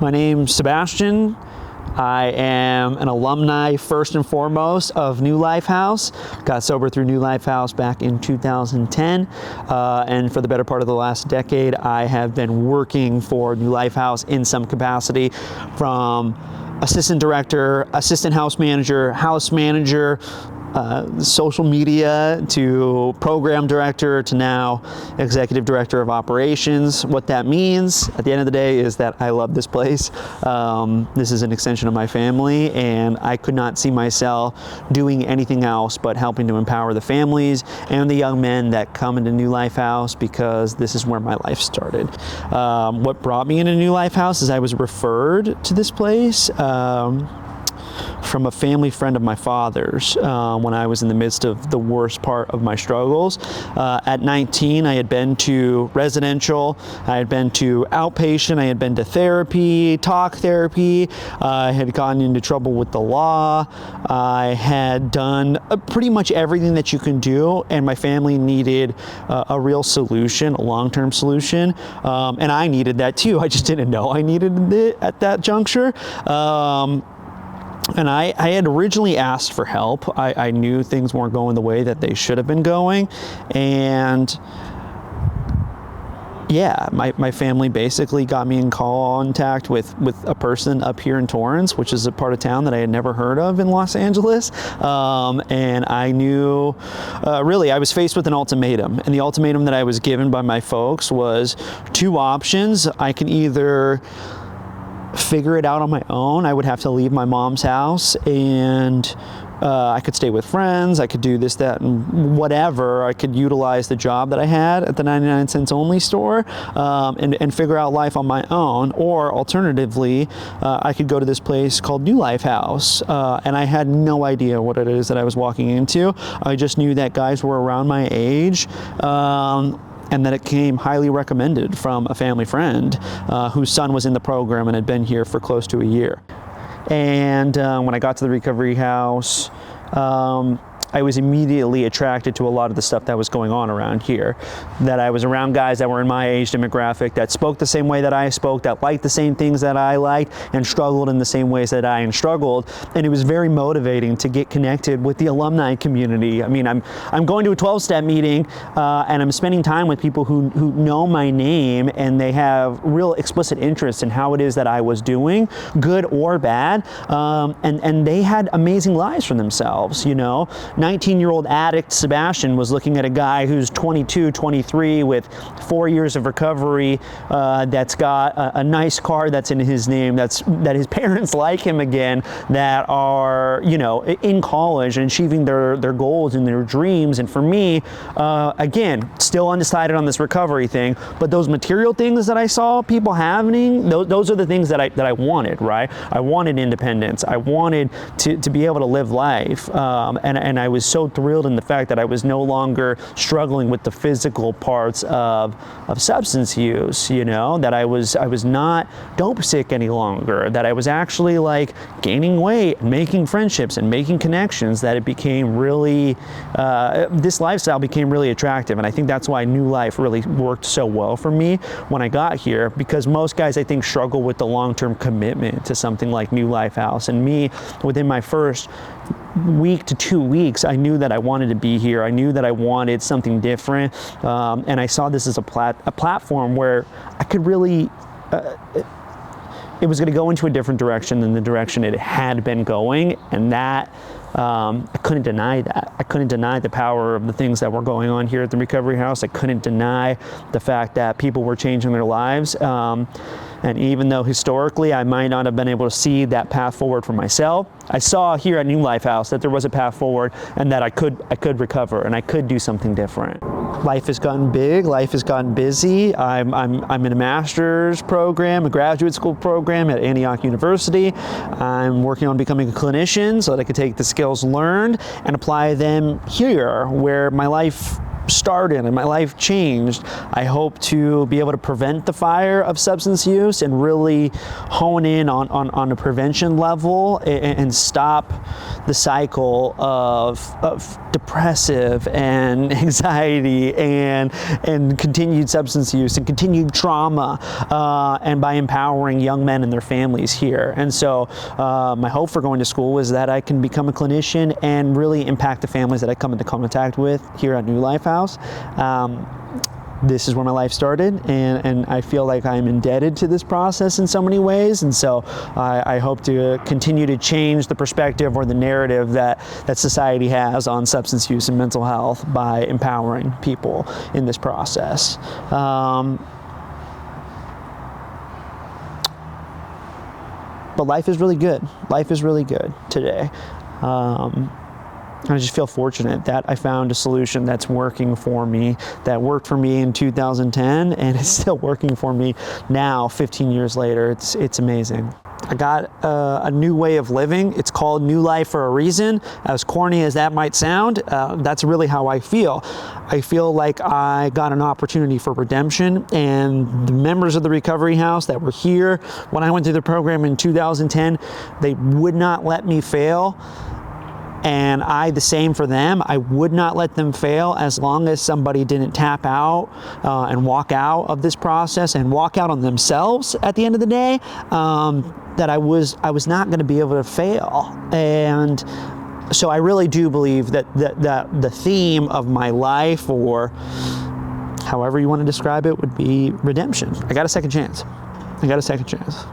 My name's Sebastian. I am an alumni first and foremost of New Life House. Got sober through New Life House back in 2010, and for the better part of the last decade I have been working for New Life House in some capacity, from assistant director, assistant house manager, social media, to program director, to now executive director of operations. What that means at the end of the day is that I love this place. This is an extension of my family, and I could not see myself doing anything else but helping to empower the families and the young men that come into New Life House, because this is where my life started. What brought me into New Life House is I was referred to this place from a family friend of my father's when I was in the midst of the worst part of my struggles. At 19, I had been to residential, I had been to outpatient, I had been to therapy, talk therapy, I had gotten into trouble with the law, I had done pretty much everything that you can do, and my family needed a real solution, a long-term solution, and I needed that too. I just didn't know I needed it at that juncture. And I had originally asked for help. I knew things weren't going the way that they should have been going. And yeah, my family basically got me in contact with a person up here in Torrance, which is a part of town that I had never heard of in Los Angeles. And I knew, really, I was faced with an ultimatum. And the ultimatum that I was given by my folks was two options. I can either figure it out on my own. I would have to leave my mom's house, and I could stay with friends, I could do this, that, and whatever. I could utilize the job that I had at the 99 cents only store and figure out life on my own. Or alternatively, I could go to this place called New Life House, and I had no idea what it is that I was walking into. I just knew that guys were around my age, and that it came highly recommended from a family friend whose son was in the program and had been here for close to a year. And when I got to the recovery house, I was immediately attracted to a lot of the stuff that was going on around here. That I was around guys that were in my age demographic, that spoke the same way that I spoke, that liked the same things that I liked, and struggled in the same ways that I struggled. And it was very motivating to get connected with the alumni community. I mean, I'm going to a 12-step meeting, and I'm spending time with people who know my name, and they have real explicit interest in how it is that I was doing, good or bad, and they had amazing lives for themselves, you know. 19-year-old addict Sebastian was looking at a guy who's 22, 23 with 4 years of recovery, that's got a nice car that's in his name, that his parents like him again, that are, you know, in college and achieving their goals and their dreams. And for me, again, still undecided on this recovery thing, but those material things that I saw people having, those are the things that I wanted, right? I wanted independence. I wanted to be able to live life, and I was so thrilled in the fact that I was no longer struggling with the physical parts of substance use, you know, that I was not dope sick any longer, that I was actually like gaining weight and making friendships and making connections, that it became really, this lifestyle became really attractive. And I think that's why New Life really worked so well for me when I got here, because most guys I think struggle with the long-term commitment to something like New Life House. And me, within my first week to 2 weeks, I knew that I wanted to be here. I knew that I wanted something different, and I saw this as a platform where I could really, it was going to go into a different direction than the direction it had been going, and that I couldn't deny that. I couldn't deny the power of the things that were going on here at the recovery house. I couldn't deny the fact that people were changing their lives. And even though historically I might not have been able to see that path forward for myself, I saw here at New Life House that there was a path forward, and that I could recover and I could do something different. Life has gotten big, life has gotten busy. I'm in a master's program, a graduate school program at Antioch University. I'm working on becoming a clinician so that I could take the skills learned and apply them here, where my life started and my life changed, I hope to be able to prevent the fire of substance use and really hone in on a prevention level and stop the cycle of depressive and anxiety and continued substance use and continued trauma, and by empowering young men and their families here. And so my hope for going to school was that I can become a clinician and really impact the families that I come into contact with here at New Life House. This is where my life started, and I feel like I'm indebted to this process in so many ways, and so I hope to continue to change the perspective or the narrative that society has on substance use and mental health by empowering people in this process. But life is really good. Life is really good today. I just feel fortunate that I found a solution that's working for me, that worked for me in 2010, and it's still working for me now, 15 years later. It's amazing. I got a new way of living. It's called New Life for a reason. As corny as that might sound, that's really how I feel. I feel like I got an opportunity for redemption, and the members of the recovery house that were here when I went through the program in 2010, they would not let me fail. And I, the same for them. I would not let them fail as long as somebody didn't tap out and walk out of this process and walk out on themselves at the end of the day, that I was not going to be able to fail. And so I really do believe that the theme of my life, or however you want to describe it, would be redemption. I got a second chance. I got a second chance.